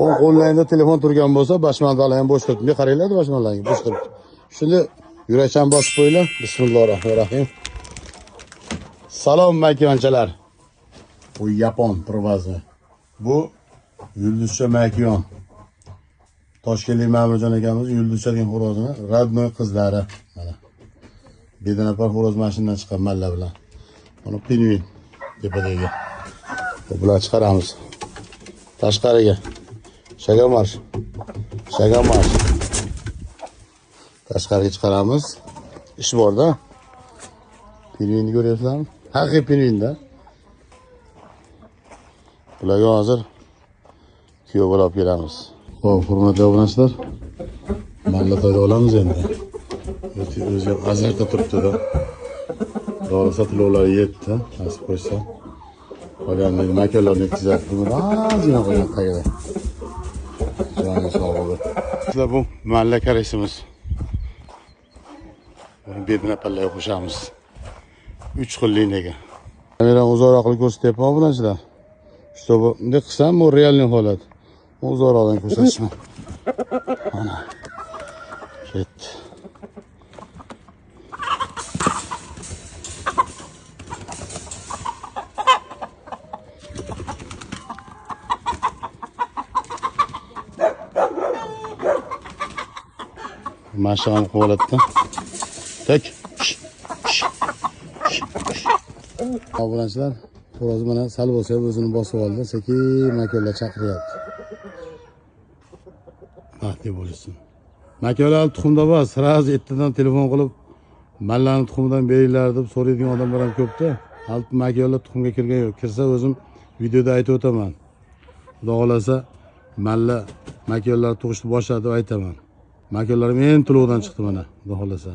o'ng qo'lingizda telefon turgan bo'lsa, bashmandalar ham bo'sh turibdi. Qaranglar bashmanlarga bo'sh turibdi. Shuni yurakdan bosib qo'yinglar. Bismillahirrohmanirrohim. Salom makiyonchalar. Bu yapon provazi. Bu yulduzcha makiyon. Toshkentlik Ma'murjon akamiz yulduzcha degan xo'rozini radnoy qizlari. Mana. Bedanapar xo'roz mashinadan chiqqan malla bilan. Mana pingvin tepadagi. Bular chiqaramiz. Tashqariga. Shagamarsh. Tashqariga chiqaramiz. Ish borda. Pingvinni ko'ryapsizlarmi? Haqiqiy pingvinda. Bularga hozir kuyov bo'lib kelamiz. Xo'p, hurmatli obunachilar. Malla to'yda olamiz endi. O'zi azarda turibdi-da. Dori sotulovlar yetdi, nasib qo'ysa. Qolganlarni makonlarni yetkazadi. Ozgina qo'ygan tagida. Joni sog' bo'lsin. Sizlar bu malla karaysimiz. Bednapallaga qo'shamiz. 3 xillikdagi. Kamera uzoqroq qilib ko'rsatyapman obunachilar. Чтобы bunday qilsam bu realniy holat. Uzoqroqdan ko'rsatishman. Mana. Ketdi. Mashg'am qo'latdi. Tak. Obunachilar, xo'roz mana sal bo'lsa ham o'zini bosib oldi. Sekin makonlar chaqiryapti. Baxtli bo'lsin. Makonlar tuxumda bor, sirasi ertadan telefon qilib, mallani tuxumdan beringlar deb so'raydigan odamlar ham ko'pda. Hali makonlar tuxumga kirgan yo'q. Kirsa o'zim videoda aytib o'taman. Xudo xolasa, malla makonlar tug'ishni boshladi deb aytaman. Makonlarim men to'lovdan chiqdi mana, xudo xolasa.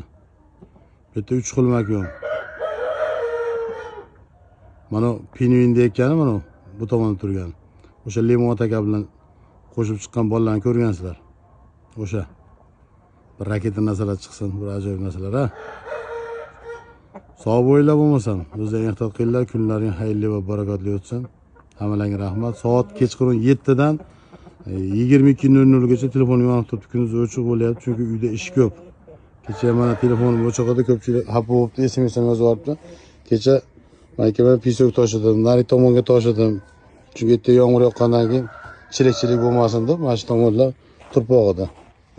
Bu yerda 3 xil makon. Mana pingvin deyotgani mana bu tomonda turgan. O'sha limon aka bilan qo'shib chiqqan bolalarni ko'rgansizlar. O'sha bir raketa narsalar chiqsin, bir ajoyib narsalar, ha. Sog' bo'linglar bo'lmasam, o'zlaring ehtiyot qilinglar, kunlaring xayrli va barakotli o'tsin. Hammalarga rahmat. Soat kechqurun 7 dan 22:00 gacha telefonim yonib turibdi. Kunduz o'chiq bo'lyapti, chunki uyda ish ko'p. Kecha mana telefonim o'chiq edi, ko'pchilik xafa bo'libdi, SMS yozyapti. Kecha men pisok toshladim, nari tomonga toshladim. Chunki yerda yomg'ir yoqqandan keyin chilik bo'lmasin deb, mana shu tomonlar turpog'ida.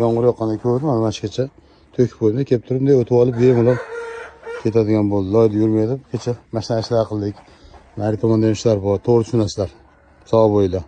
Yomg'ir yoqqandan ko'rdim, mana shugacha to'kib qo'ydim, kelib turib, o'tib olib bemalol ketadigan bo'ldi. Loyda yurmaydi. Kecha mashina ishlar qildik. Nari tomonda ishlar bor, to'g'ri tushunasizlar. Sog' bo'linglar.